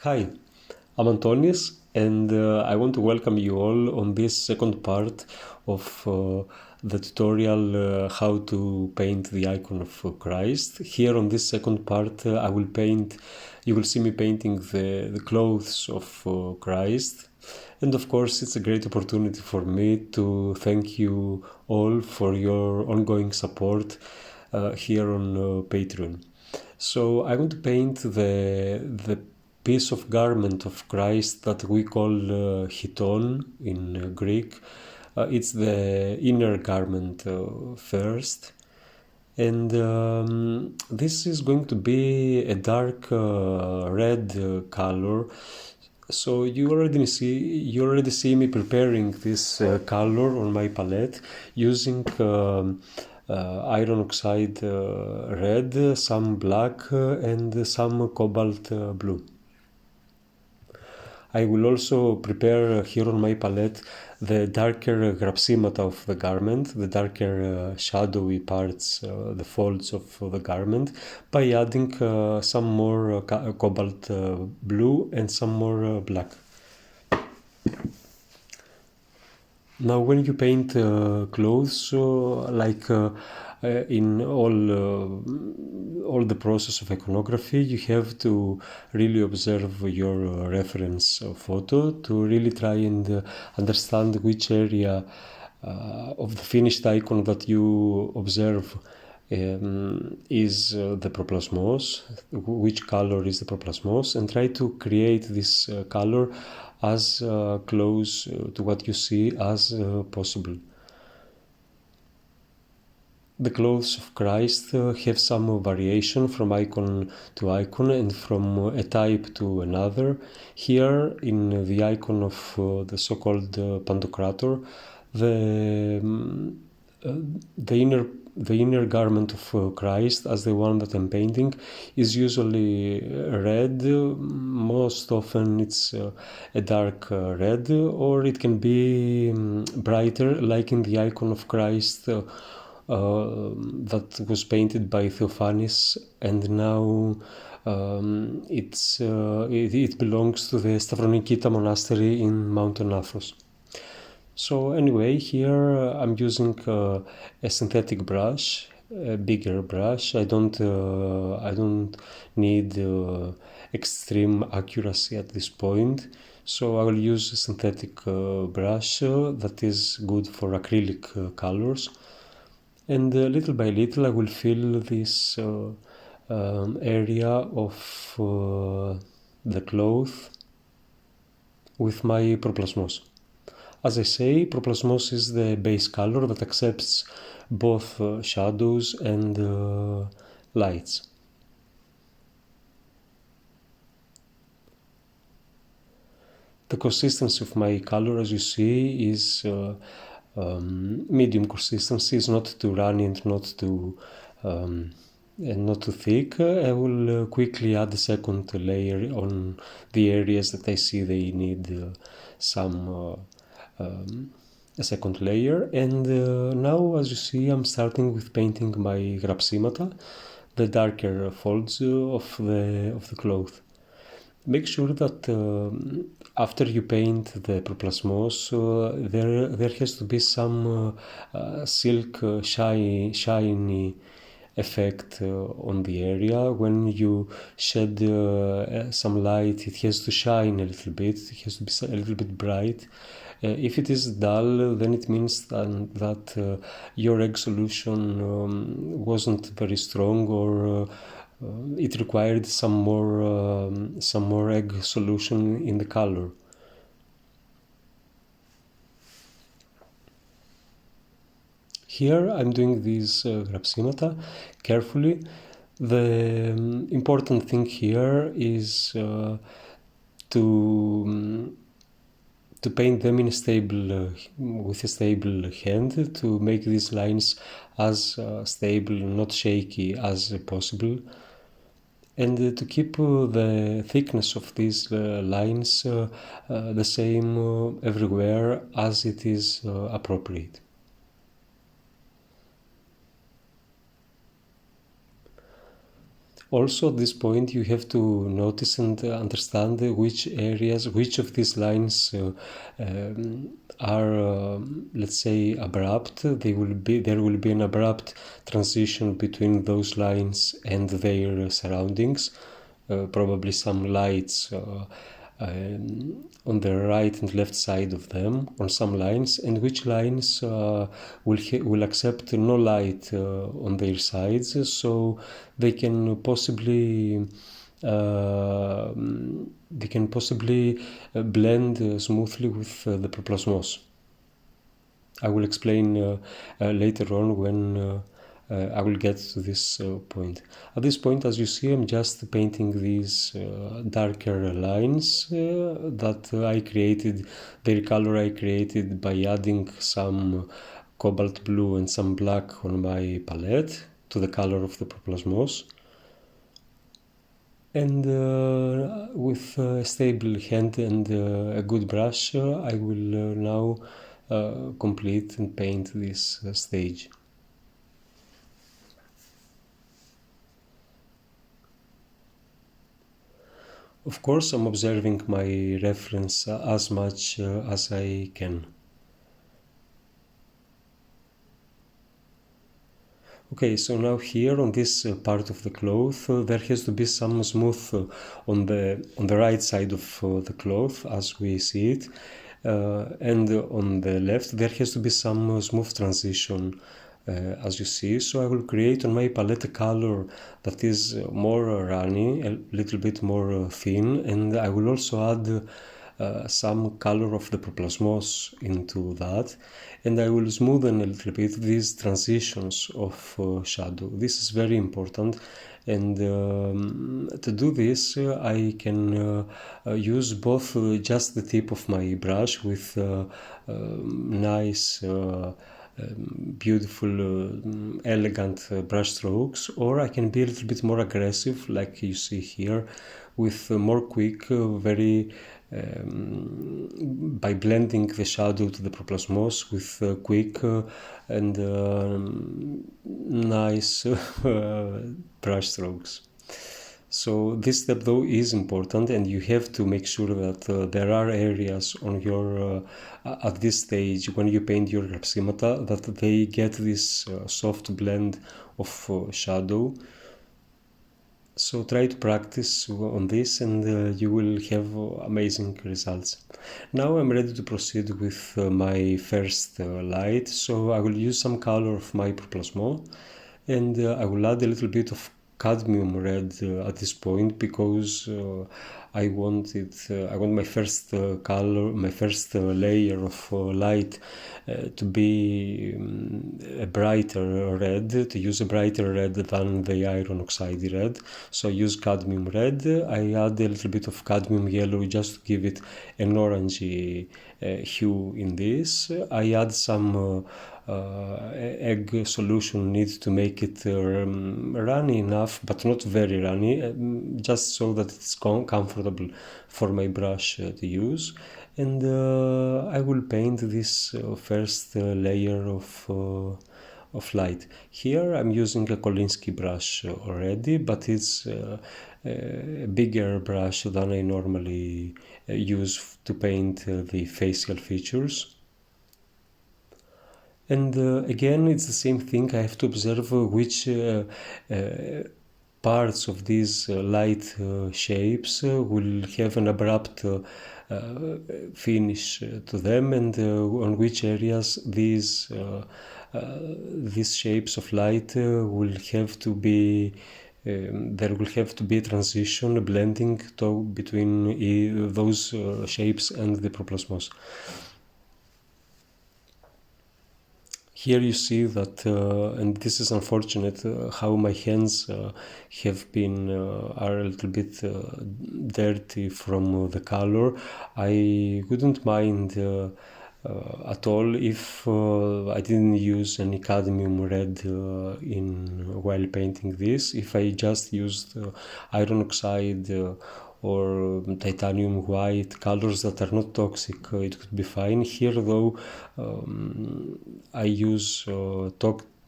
Hi, I'm Antonis, and I want to welcome you all on this second part of the tutorial how to paint the icon of Christ. Here on this second part, you will see me painting the clothes of Christ. And of course, it's a great opportunity for me to thank you all for your ongoing support here on Patreon. So I want to paint the piece of garment of Christ that we call chiton in Greek. It's the inner garment first. And this is going to be a dark red color. So you already see me preparing this color on my palette using iron oxide red, some black and some cobalt blue. I will also prepare here on my palette the darker γραψίματα of the garment, the darker shadowy parts, the folds of the garment, by adding some more cobalt blue and some more black. Now, when you paint clothes, like in all the process of iconography, you have to really observe your reference photo to really try and understand which area of the finished icon that you observe is the proplasmos, which color is the proplasmos, and try to create this color as close to what you see as possible. The clothes of Christ have some variation from icon to icon and from a type to another. Here, in the icon of the so-called Pantocrator, the inner garment of Christ, as the one that I'm painting, is usually red. Most often it's a dark red, or it can be brighter, like in the icon of Christ that was painted by Theophanis, and now it belongs to the Stavronikita monastery in Mountain Athos. So anyway, here I'm using a synthetic brush, a bigger brush. I don't need extreme accuracy at this point, so I will use a synthetic brush that is good for acrylic colors. And little by little I will fill this area of the cloth with my proplasmos. As I say, proplasmos is the base color that accepts both shadows and lights. The consistency of my color, as you see, is medium consistency, is not too runny and not too thick. I will quickly add a second layer on the areas that I see they need a second layer. And now, as you see, I'm starting with painting my γραψίματα, the darker folds of the cloth. Make sure that after you paint the proplasmos, there has to be some silk shiny effect on the area. When you shed some light, it has to shine a little bit. It has to be a little bit bright. If it is dull, then it means that your egg solution wasn't very strong, or it required some more egg solution in the color. Here I'm doing these γραψίματα carefully. The important thing here is to paint them in with a stable hand, to make these lines as stable, not shaky as possible, and to keep the thickness of these lines the same everywhere as it is appropriate. Also, at this point, you have to notice and understand which areas, which of these lines are, let's say, abrupt. There will be an abrupt transition between those lines and their surroundings. Probably some lights on the right and left side of them on some lines, and which lines will accept no light on their sides, so they can possibly blend smoothly with the proplasmos. I will explain later on when I will get to this point. At this point, as you see, I'm just painting these darker lines that I created, their color I created by adding some cobalt blue and some black on my palette to the color of the proplasmos. And with a stable hand and a good brush, I will now complete and paint this stage. Of course, I'm observing my reference as much as I can. Okay, so now here on this part of the cloth, there has to be some smooth on the right side of the cloth, as we see it, and on the left there has to be some smooth transition, as you see. So I will create on my palette a color that is more runny, a little bit more thin, and I will also add some color of the proplasmos into that, and I will smoothen a little bit these transitions of shadow. This is very important, and to do this I can use both just the tip of my brush with nice beautiful elegant brush strokes, or I can be a little bit more aggressive, like you see here, with more quick, very by blending the shadow to the proplasmos with quick and nice brush strokes. So this step though is important, and you have to make sure that there are areas on your at this stage when you paint your grapsimata that they get this soft blend of shadow. So try to practice on this, and you will have amazing results. Now I'm ready to proceed with my first light. So I will use some color of my proplasmos, and I will add a little bit of cadmium red at this point, because I want my first color, my first layer of light to be a brighter red, to use a brighter red than the iron oxide red. So I use cadmium red. I add a little bit of cadmium yellow just to give it an orangey hue in this. I add some egg solution, needs to make it runny enough, but not very runny, just so that it's comfortable for my brush to use. And I will paint this first layer of light. Here I'm using a Kolinsky brush already, but it's a bigger brush than I normally use to paint the facial features. And again, it's the same thing. I have to observe which parts of these light shapes will have an abrupt finish to them, and on which areas these shapes of light will have to be there will have to be a transition, a blending between those shapes and the proplasmos. Here you see that, and this is unfortunate, how my hands have been, are a little bit dirty from the color. I wouldn't mind at all if I didn't use any cadmium red while painting this. If I just used iron oxide or titanium white, colors that are not toxic, it could be fine. Here though, I use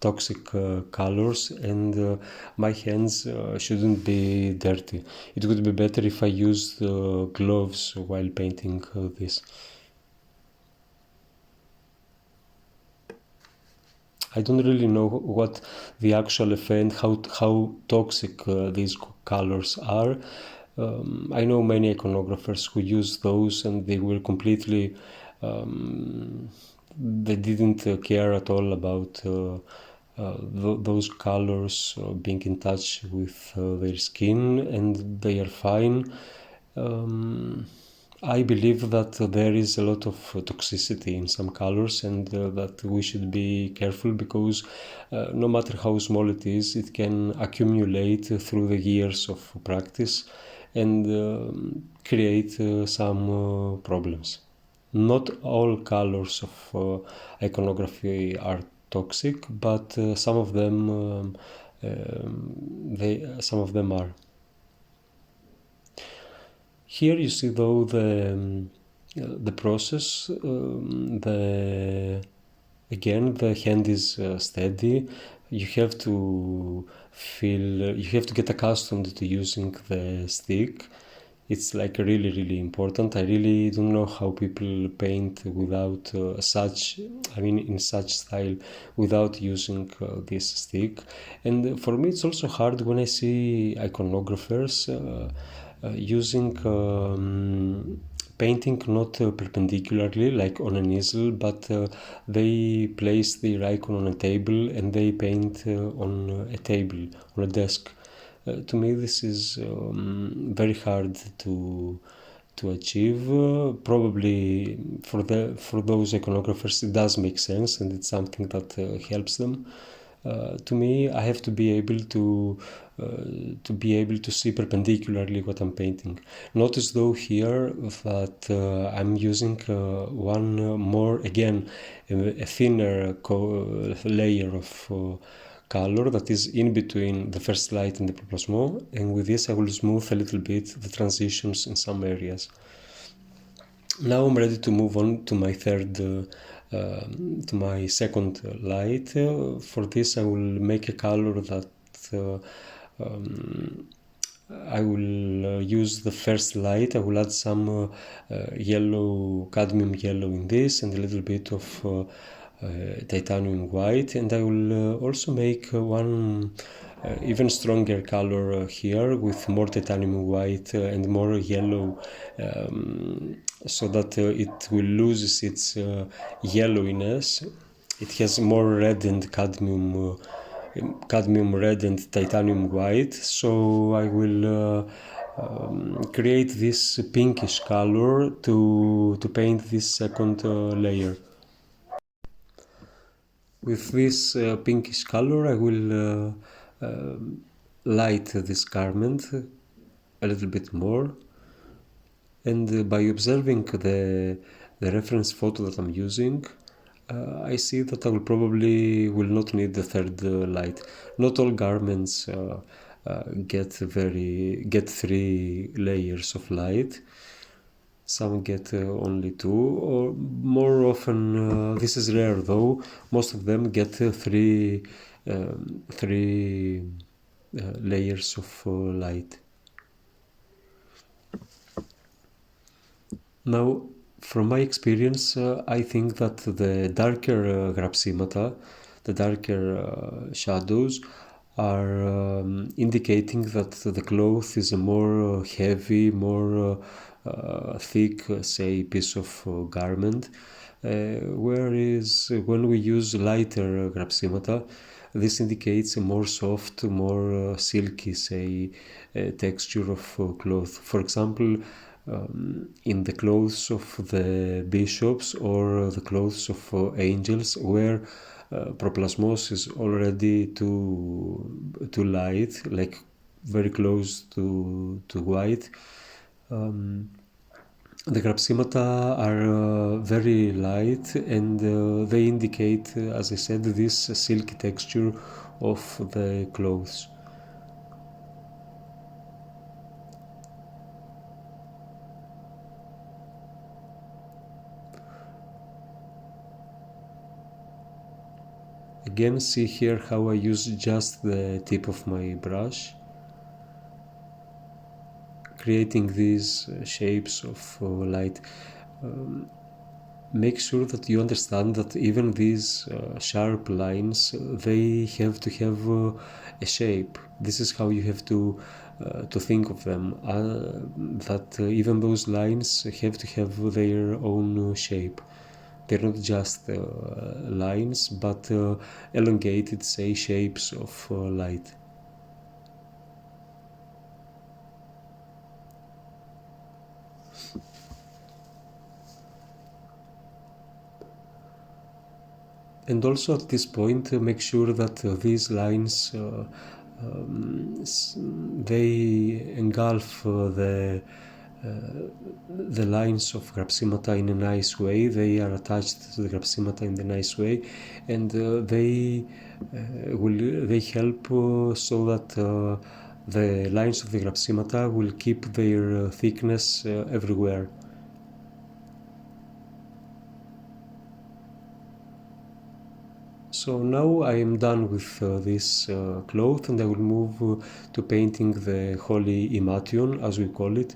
toxic colors, and my hands shouldn't be dirty. It would be better if I used gloves while painting this. I don't really know what the actual effect, how toxic these colors are. I know many iconographers who use those, and they were completely, they didn't care at all about those colors being in touch with their skin, and they are fine. I believe that there is a lot of toxicity in some colors, and that we should be careful, because no matter how small it is, it can accumulate through the years of practice and create some problems. Not all colors of iconography are toxic, but some of them some of them are. Here you see though the process. Again, the hand is steady. You have to you have to get accustomed to using the stick. It's like really important. I really don't know how people paint without in such style, without using this stick. And for me, it's also hard when I see iconographers using painting not perpendicularly like on an easel, but they place their icon on a table and they paint on a table, on a desk. To me, this is very hard to achieve. Probably for those iconographers, it does make sense, and it's something that helps them. To me, I have to be able to see perpendicularly what I'm painting. Notice though here that I'm using one more, again, a thinner layer of color that is in between the first light and the rapprochement, and with this I will smooth a little bit the transitions in some areas. Now I'm ready to move on to my to my second light. For this I will make a color that I will use the first light. I will add some yellow, cadmium yellow in this, and a little bit of titanium white, and I will also make one even stronger color here with more titanium white and more yellow, so that it will lose its yellowiness. It has more red and cadmium red and titanium white, so I will create this pinkish color to paint this second layer. With this pinkish color I will light this garment a little bit more, and by observing the reference photo that I'm using, I see that I will not need the third light. Not all garments get 3 layers of light. Some get only 2, or more often, this is rare though, most of them get 3 layers of light. Now, from my experience, I think that the darker grapsimata, the darker shadows, are indicating that the cloth is a more heavy, more thick, say, piece of garment. Whereas when we use lighter grapsimata, this indicates a more soft, more silky, say, texture of cloth. For example, in the clothes of the bishops or the clothes of angels, where proplasmos is already too light, like very close to white. The grapsimata are very light, and they indicate, as I said, this silky texture of the clothes. Again, see here how I use just the tip of my brush, creating these shapes of light. Make sure that you understand that even these sharp lines, they have to have a shape. This is how you have to think of them, that even those lines have to have their own shape. They're not just lines, but elongated, say, shapes of light. And also at this point, make sure that these lines they engulf the lines of grapsimata in a nice way. They are attached to the grapsimata in a nice way, and they help so that the lines of the grapsimata will keep their thickness everywhere. So now I am done with this cloth, and I will move to painting the Holy Imation, as we call it,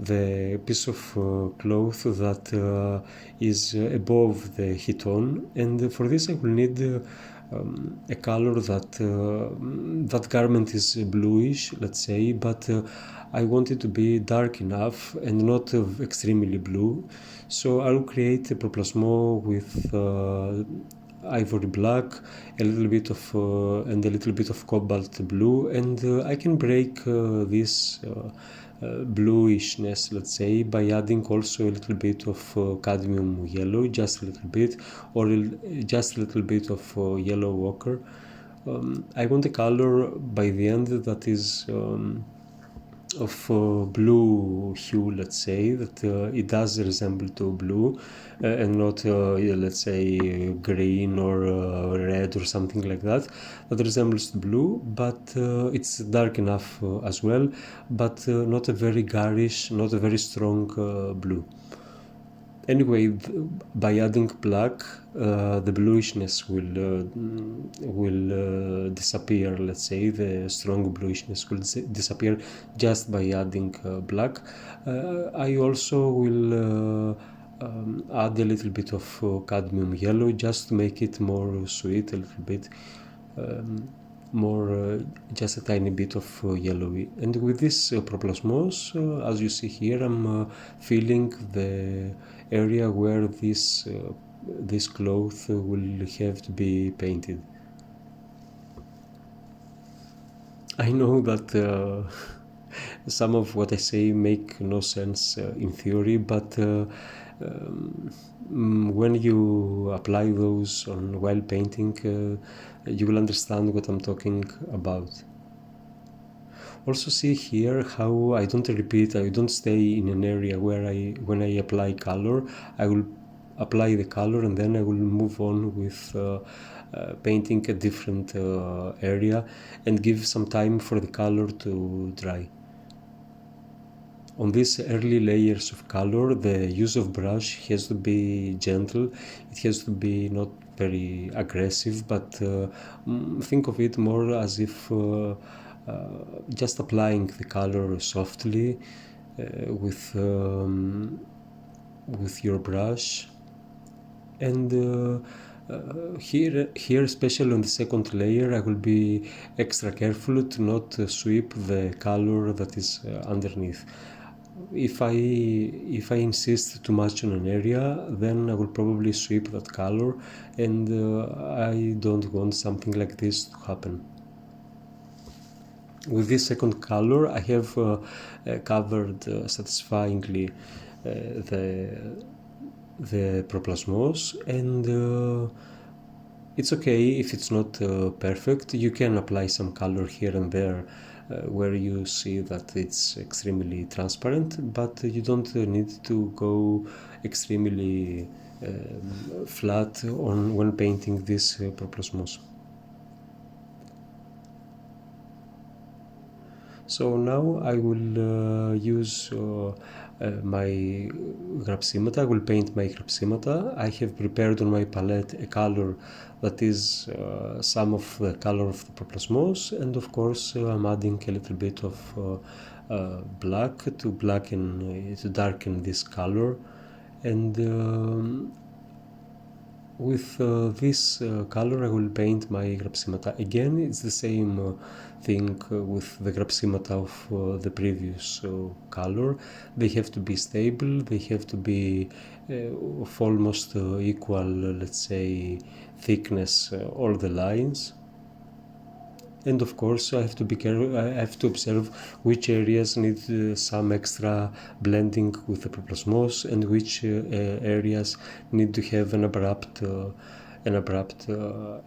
the piece of cloth that is above the chiton. And for this I will need a color that garment is bluish, let's say, but I want it to be dark enough and not extremely blue. So I'll create a proplasmo with ivory black, a little bit of and a little bit of cobalt blue, and I can break this bluishness, let's say, by adding also a little bit of cadmium yellow, just a little bit, or just a little bit of yellow ochre. I want a color by the end that is of blue hue, let's say, that it does resemble to blue and not let's say green or red or something like that, that resembles to blue, but it's dark enough as well, but not a very garish, not a very strong blue. Anyway, by adding black, the bluishness will disappear. Let's say the strong bluishness will disappear just by adding black. I also will add a little bit of cadmium yellow just to make it more sweet, a little bit more, just a tiny bit of yellowy. And with this proplasmos, as you see here, I'm filling the area where this cloth will have to be painted. I know that some of what I say make no sense in theory, but when you apply those on while painting, you will understand what I'm talking about. Also see here how I don't repeat, I don't stay in an area where when I apply color, I will apply the color and then I will move on with painting a different area and give some time for the color to dry. On these early layers of color, the use of brush has to be gentle, it has to be not very aggressive, but think of it more as if just applying the color softly with your brush. And here especially on the second layer, I will be extra careful to not sweep the color that is underneath. If I insist too much on an area, then I will probably sweep that color, and I don't want something like this to happen. With this second color, I have covered satisfyingly the proplasmos, and it's okay if it's not perfect. You can apply some color here and there where you see that it's extremely transparent, but you don't need to go extremely flat when painting this proplasmos. So now I will use my γραψίματα. I will paint my γραψίματα. I have prepared on my palette a color that is some of the color of the προπλασμός, and of course I'm adding a little bit of black to darken this color, and with this color I will paint my γραψίματα. Again, it's the same thing with the γραψίματα of the previous color. They have to be stable, they have to be of almost equal, let's say, thickness, all the lines. And of course I have to be careful, I have to observe which areas need some extra blending with the προπλασμός and which areas need to have an abrupt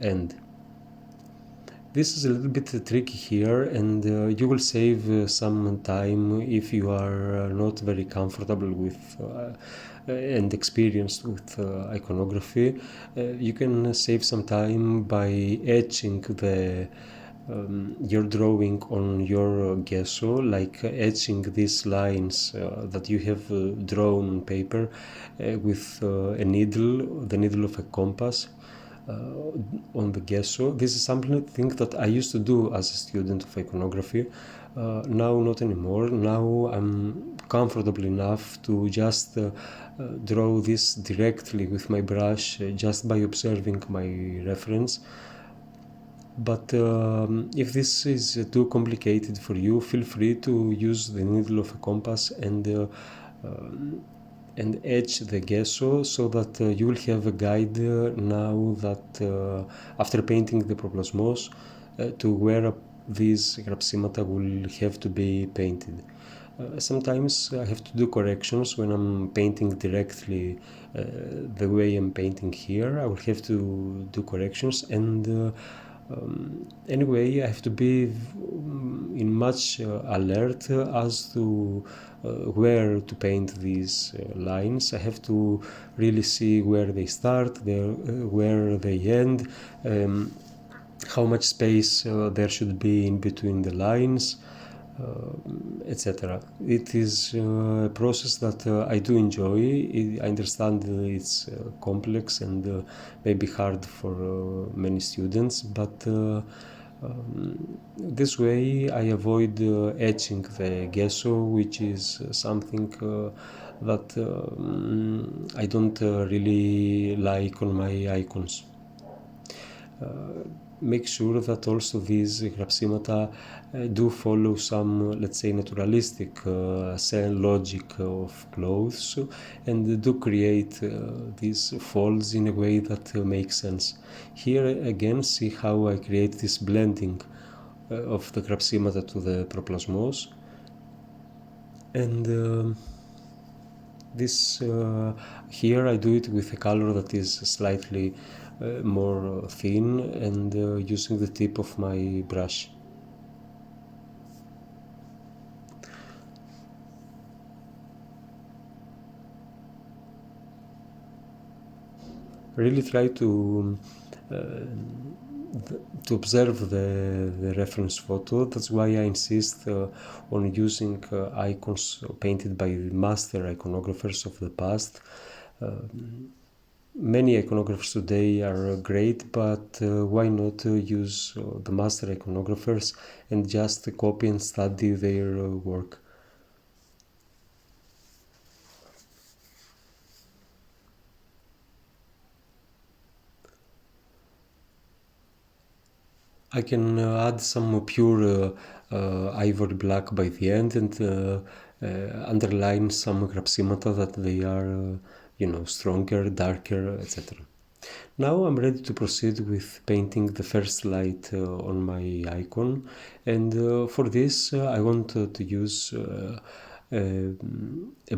end. This is a little bit tricky here, and you will save some time if you are not very comfortable with and experienced with iconography. You can save some time by etching your drawing on your gesso, like etching these lines that you have drawn on paper with a needle, the needle of a compass, on the gesso. This is something that I used to do as a student of iconography. Now not anymore. Now I'm comfortable enough to just draw this directly with my brush, just by observing my reference. But if this is too complicated for you, feel free to use the needle of a compass and etch the gesso, so that you will have a guide now that after painting the προπλασμός to where these γραψίματα will have to be painted. Sometimes I have to do corrections when I'm painting directly the way I'm painting here. I will have to do corrections, and anyway, I have to be in much alert as to where to paint these lines. I have to really see where they start, where they end, how much space there should be in between the lines, etc. It is a process that I do enjoy. I understand it's complex and maybe hard for many students, but this way I avoid etching the gesso, which is something that I don't really like on my icons. Make sure that also these γραψίματα do follow some, let's say, naturalistic cell logic of clothes, and do create these folds in a way that makes sense. Here again, see how I create this blending of the γραψίματα to the προπλασμός, and this here I do it with a color that is slightly more thin, and using the tip of my brush. Really try to observe the reference photo. That's why I insist on using icons painted by master iconographers of the past. Many iconographers today are great, but why not use the master iconographers and just copy and study their work? I can add some pure ivory black by the end, and underline some γραψίματα that they are stronger, darker, etc. Now I'm ready to proceed with painting the first light on my icon, and for this I want to use a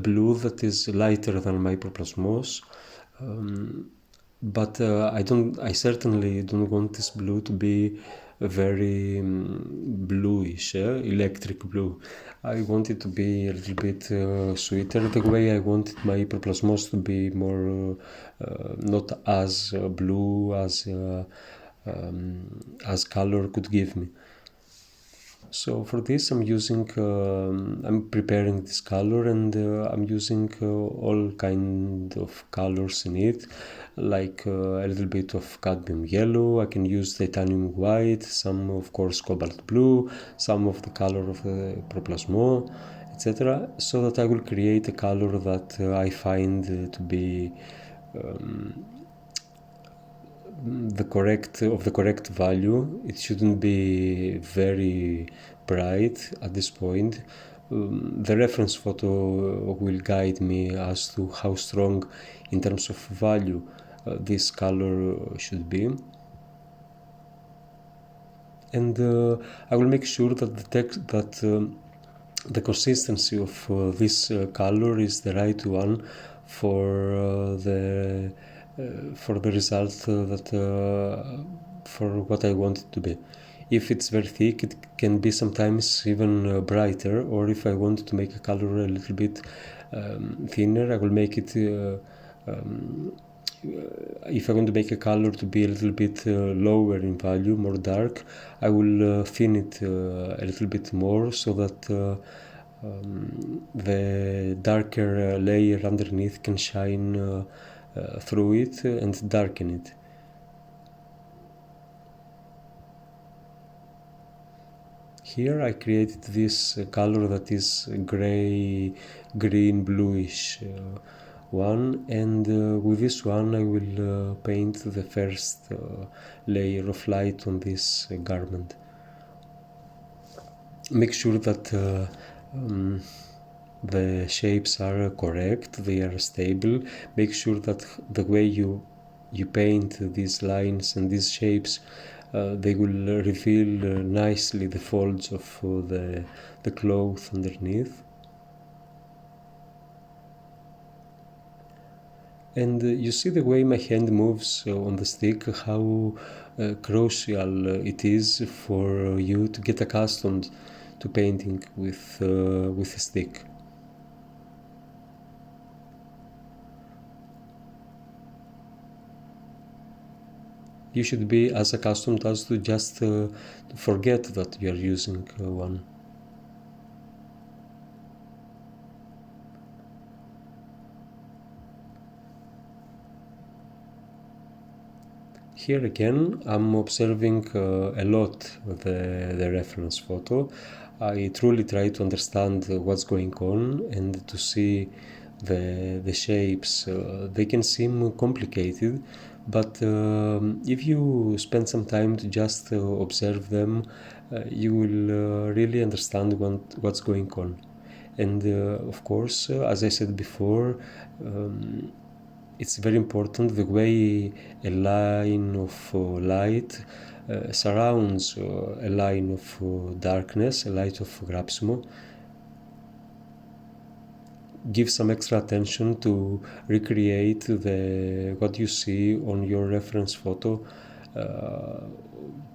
blue that is lighter than my προπλασμός, but I certainly don't want this blue to be very bluish, electric blue. I want it to be a little bit sweeter, the way I wanted my προπλασμός to be more not as blue as color could give me. So for this I'm preparing this color, and I'm using all kind of colors in it, like a little bit of cadmium yellow. I can use titanium white, some of course cobalt blue, some of the color of the proplasmo, etc., so that I will create a color that I find to be the correct value. It shouldn't be very bright at this point. The reference photo will guide me as to how strong in terms of value this color should be, and I will make sure that the consistency of this color is the right one for the result for what I want it to be. If it's very thick, it can be sometimes even brighter, or if I want to make a color a little bit thinner, I will make it if I want to make a color to be a little bit lower in value, more dark, I will thin it a little bit more, so that the darker layer underneath can shine through it and darken it. Here I created this color that is gray, green, bluish one, and with this one I will paint the first layer of light on this garment. Make sure that the shapes are correct, they are stable. Make sure that the way you paint these lines and these shapes, they will reveal nicely the folds of the cloth underneath. And you see the way my hand moves on the stick, how crucial it is for you to get accustomed to painting with a stick. You should be as accustomed as to just forget that you are using one. Here again, I'm observing a lot the reference photo. I truly try to understand what's going on and to see the shapes. They can seem complicated, but if you spend some time to just observe them, you will really understand what's going on. And of course, as I said before, it's very important the way a line of light surrounds a line of darkness, a light of grapsimo. Give some extra attention to recreate what you see on your reference photo,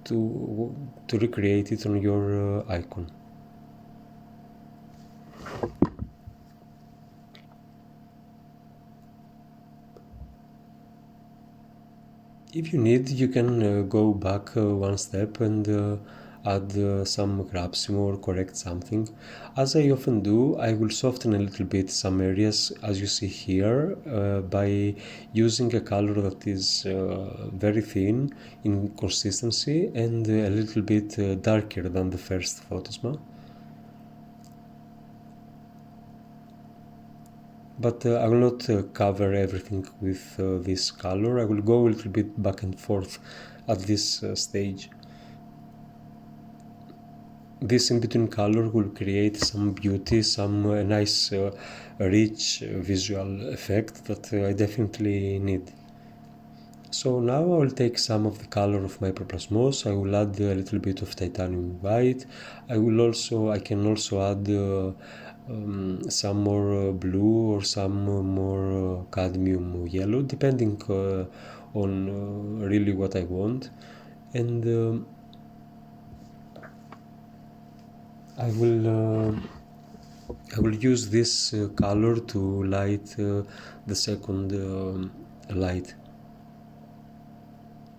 to recreate it on your icon. If you need, you can go back one step and add some grapsimo or correct something. As I often do, I will soften a little bit some areas, as you see here, by using a color that is very thin in consistency and a little bit darker than the first photosma. But I will not cover everything with this color. I will go a little bit back and forth at this stage. This in-between color will create some beauty, some nice rich visual effect that I definitely need. So now I will take some of the color of my proplasmos. I will add a little bit of titanium white. I can also add some more blue or some more cadmium yellow, depending on really what I want. And I will use this color to light the second light.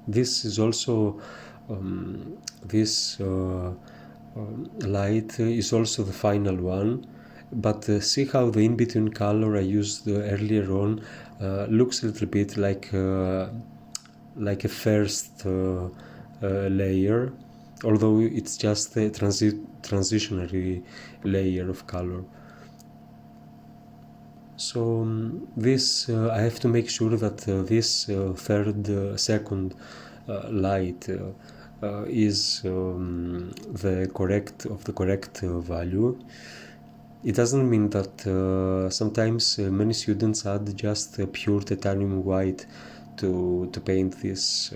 This is also this light is also the final one, but see how the in-between color I used earlier on looks a little bit like a first layer, although it's just a transitionary layer of color. So this I have to make sure that this second light is the correct value. It doesn't mean that sometimes many students add just pure titanium white to paint these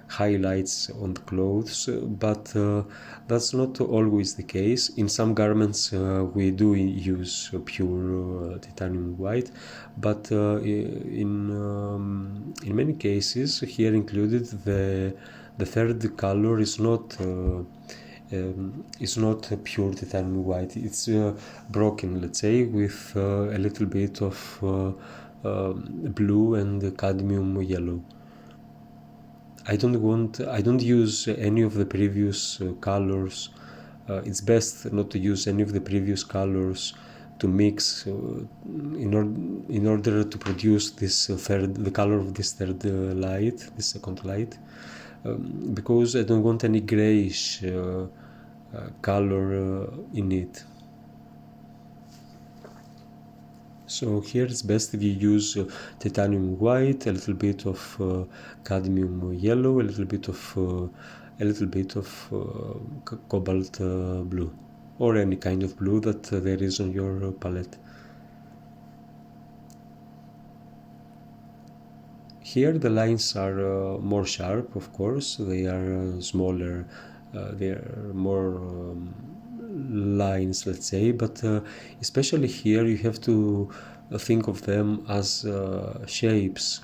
highlights on the clothes, but that's not always the case. In some garments we do use pure titanium white, but in many cases, here included, the third color is not pure titanium white. It's broken, let's say, with a little bit of blue and cadmium yellow. I don't use any of the previous colors. It's best not to use any of the previous colors to mix in order to produce the color of this third light, this second light, because I don't want any grayish color in it. So here it's best if you use titanium white, a little bit of cadmium yellow, a little bit of cobalt blue, or any kind of blue that there is on your palette. Here the lines are more sharp, of course. They are smaller. They are more lines, let's say, but especially here you have to think of them as shapes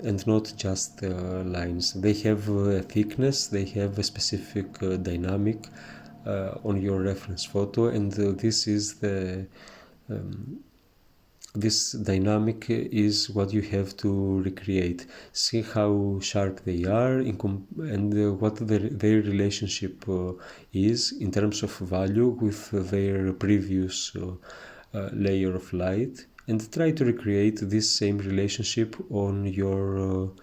and not just lines. They have a thickness, they have a specific dynamic on your reference photo, and this dynamic is what you have to recreate. See how sharp they are and what their relationship is in terms of value with their previous layer of light, and try to recreate this same relationship on your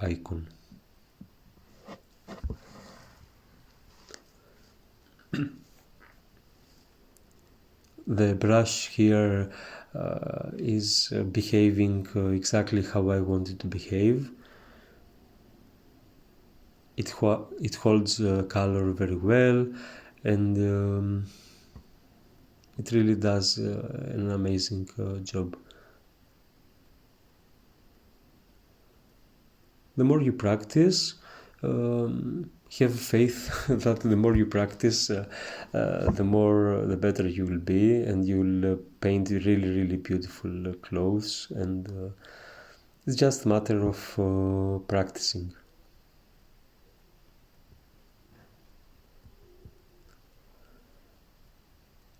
icon. The brush here is behaving exactly how I want it to behave. It holds color very well, and it really does an amazing job. The more you practice, have faith that the more you practice, the better you will be, and you will paint really, really beautiful clothes, and it's just a matter of practicing.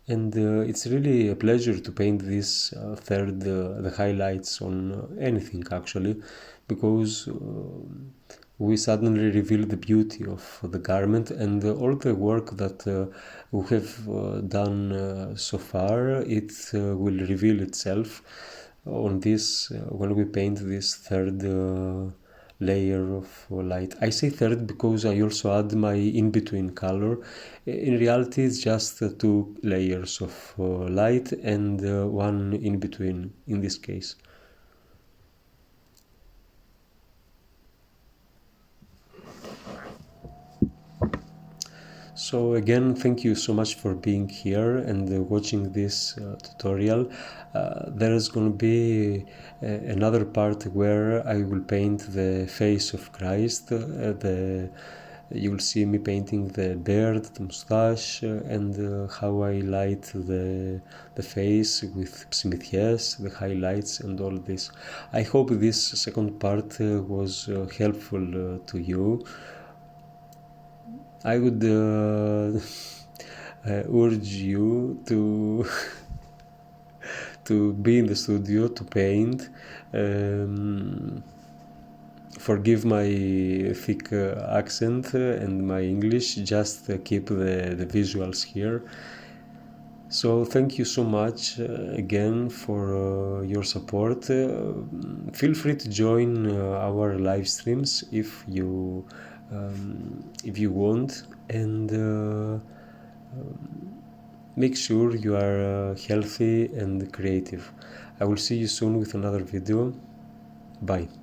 And it's really a pleasure to paint this the highlights on anything, actually, because we suddenly reveal the beauty of the garment, and all the work that we have done so far, it will reveal itself on this when we paint this third layer of light. I say third because I also add my in-between color. In reality, it's just 2 layers of light and one in-between in this case. So again, thank you so much for being here and watching this tutorial. There is going to be another part where I will paint the face of Christ. You will see me painting the beard, the mustache, and how I light the face with psimitheas, the highlights, and all this. I hope this second part was helpful to you. I would urge you to to be in the studio to paint. Forgive my thick accent and my English, just keep the visuals here. So thank you so much again for your support. Feel free to join our live streams if you want, and make sure you are healthy and creative. I will see you soon with another video. Bye.